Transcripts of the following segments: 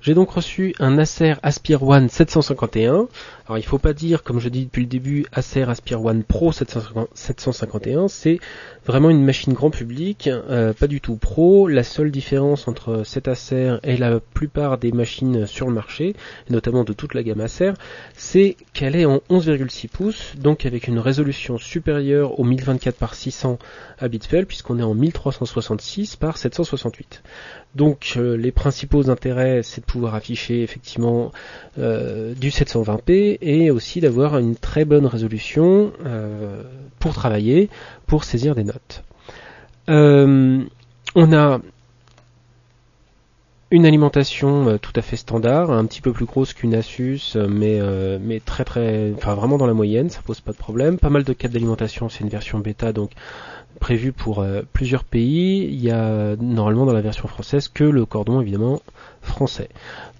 J'ai donc reçu un Acer Aspire One 751. Alors il ne faut pas dire, comme je dis depuis le début, Acer Aspire One Pro 751. C'est vraiment une machine grand public, pas du tout pro. La seule différence entre cet Acer et la plupart des machines sur le marché, et notamment de toute la gamme Acer, c'est qu'elle est en 11,6 pouces, donc avec une résolution supérieure au 1024 par 600 à Bitfel, puisqu'on est en 1366 par 768. Donc les principaux intérêts, c'est de pouvoir afficher effectivement du 720p et aussi d'avoir une très bonne résolution pour travailler, pour saisir des notes. On a une alimentation tout à fait standard, un petit peu plus grosse qu'une Asus, mais enfin vraiment dans la moyenne, ça pose pas de problème. Pas mal de câbles d'alimentation, c'est une version bêta, donc prévu pour plusieurs pays. Il y a normalement dans la version française que le cordon évidemment français.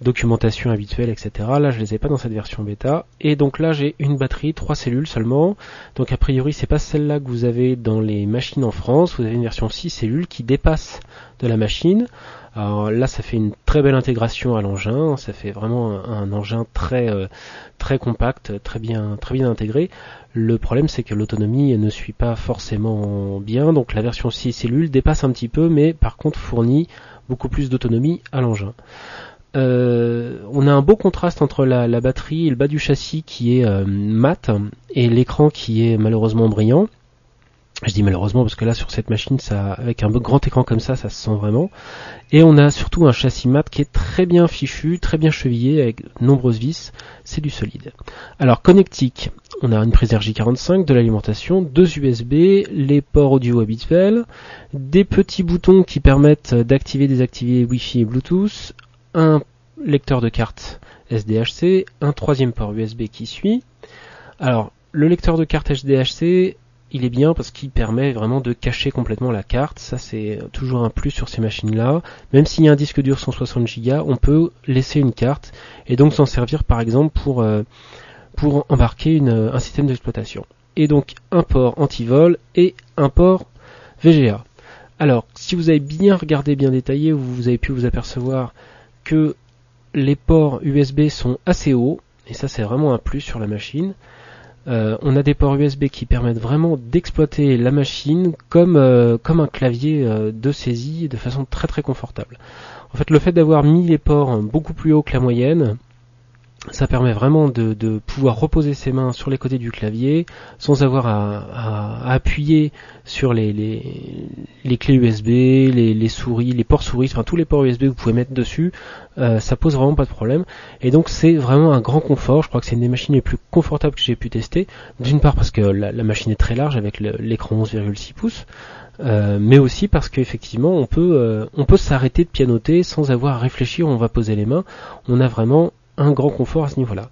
Documentation habituelle, etc. Là je les ai pas dans cette version bêta. Et donc là j'ai une batterie, 3 cellules seulement. Donc a priori c'est pas celle-là que vous avez dans les machines en France. Vous avez une version 6 cellules qui dépasse de la machine. Alors là ça fait une très belle intégration à l'engin, ça fait vraiment un engin très compact, très bien intégré. Le problème c'est que l'autonomie ne suit pas forcément bien, donc la version 6 cellules dépasse un petit peu, mais par contre fournit beaucoup plus d'autonomie à l'engin. On a un beau contraste entre la batterie et le bas du châssis qui est mat et l'écran qui est malheureusement brillant. Je dis malheureusement parce que là sur cette machine, ça, avec un grand écran comme ça se sent vraiment. Et on a surtout un châssis mat qui est très bien fichu, très bien chevillé avec de nombreuses vis. C'est du solide. Alors connectique, on a une prise RJ45, de l'alimentation, 2 USB, les ports audio habituels, des petits boutons qui permettent d'activer, désactiver Wi-Fi et Bluetooth, un lecteur de carte SDHC, un troisième port USB qui suit. Alors le lecteur de carte SDHC, il est bien parce qu'il permet vraiment de cacher complètement la carte. Ça c'est toujours un plus sur ces machines-là. Même s'il y a un disque dur 160 Go, on peut laisser une carte et donc s'en servir par exemple pour embarquer un système d'exploitation. Et donc un port anti-vol et un port VGA. Alors si vous avez bien regardé, bien détaillé, vous avez pu vous apercevoir que les ports USB sont assez hauts et ça c'est vraiment un plus sur la machine. On a des ports USB qui permettent vraiment d'exploiter la machine comme un clavier de saisie de façon très très confortable. En fait, le fait d'avoir mis les ports beaucoup plus haut que la moyenne, ça permet vraiment de pouvoir reposer ses mains sur les côtés du clavier sans avoir à appuyer sur les clés USB, les souris, les ports souris, enfin tous les ports USB que vous pouvez mettre dessus, ça pose vraiment pas de problème. Et donc c'est vraiment un grand confort. Je crois que c'est une des machines les plus confortables que j'ai pu tester. D'une part parce que la machine est très large avec l'écran 11,6 pouces. Mais aussi parce qu'effectivement on peut s'arrêter de pianoter sans avoir à réfléchir où on va poser les mains. On a vraiment un grand confort à ce niveau-là.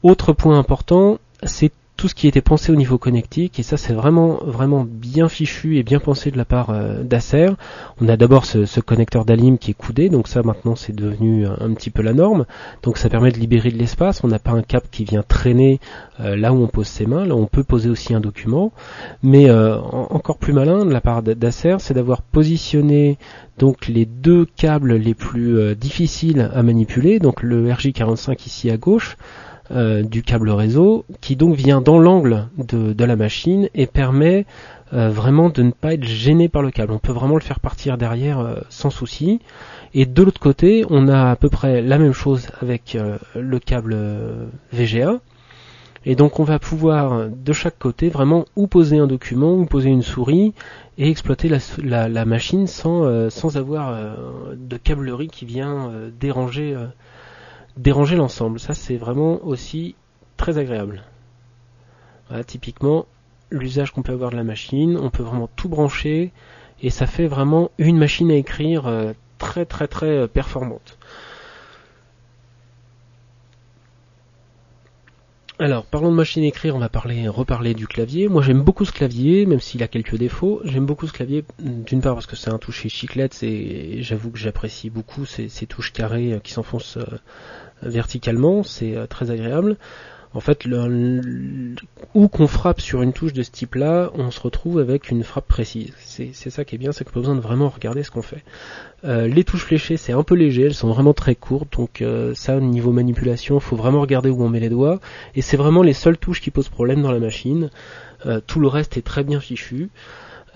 Autre point important, c'est tout ce qui était pensé au niveau connectique, et ça c'est vraiment bien fichu et bien pensé de la part d'Acer. On a d'abord ce connecteur d'Alim qui est coudé, donc ça maintenant c'est devenu un petit peu la norme, donc ça permet de libérer de l'espace. On n'a pas un câble qui vient traîner là où on pose ses mains. Là on peut poser aussi un document, mais encore plus malin de la part d'Acer, c'est d'avoir positionné donc les deux câbles les plus difficiles à manipuler, donc le RJ45 ici à gauche, du câble réseau, qui donc vient dans l'angle de la machine et permet vraiment de ne pas être gêné par le câble. On peut vraiment le faire partir derrière sans souci. Et de l'autre côté, on a à peu près la même chose avec le câble VGA. Et donc on va pouvoir de chaque côté vraiment ou poser un document ou poser une souris et exploiter la machine sans avoir de câblerie qui vient déranger l'ensemble. Ça c'est vraiment aussi très agréable. Voilà, typiquement l'usage qu'on peut avoir de la machine, on peut vraiment tout brancher et ça fait vraiment une machine à écrire très très très performante. Alors, parlons de machine à écrire, on va reparler du clavier. Moi j'aime beaucoup ce clavier, même s'il a quelques défauts. J'aime beaucoup ce clavier, d'une part parce que c'est un toucher chiclette, et j'avoue que j'apprécie beaucoup ces touches carrées qui s'enfoncent verticalement, c'est très agréable. En fait, où qu'on frappe sur une touche de ce type-là, on se retrouve avec une frappe précise. C'est ça qui est bien, c'est qu'on n'a pas besoin de vraiment regarder ce qu'on fait. Les touches fléchées, c'est un peu léger, elles sont vraiment très courtes, donc ça, au niveau manipulation, il faut vraiment regarder où on met les doigts, et c'est vraiment les seules touches qui posent problème dans la machine. Tout le reste est très bien fichu.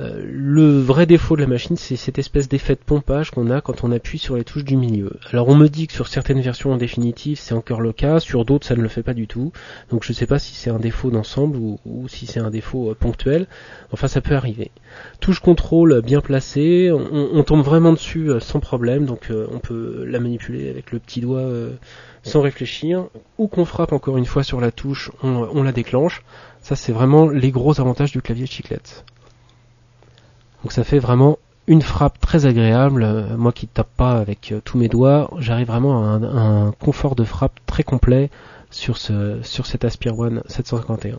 Le vrai défaut de la machine, c'est cette espèce d'effet de pompage qu'on a quand on appuie sur les touches du milieu. Alors on me dit que sur certaines versions en définitive, c'est encore le cas, sur d'autres ça ne le fait pas du tout. Donc je ne sais pas si c'est un défaut d'ensemble ou si c'est un défaut ponctuel. Enfin ça peut arriver. Touche contrôle bien placée, on tombe vraiment dessus sans problème, donc on peut la manipuler avec le petit doigt sans réfléchir. Ou qu'on frappe encore une fois sur la touche, on la déclenche. Ça c'est vraiment les gros avantages du clavier chiclette. Donc ça fait vraiment une frappe très agréable. Moi qui tape pas avec tous mes doigts, j'arrive vraiment à un confort de frappe très complet sur cet Aspire One 751.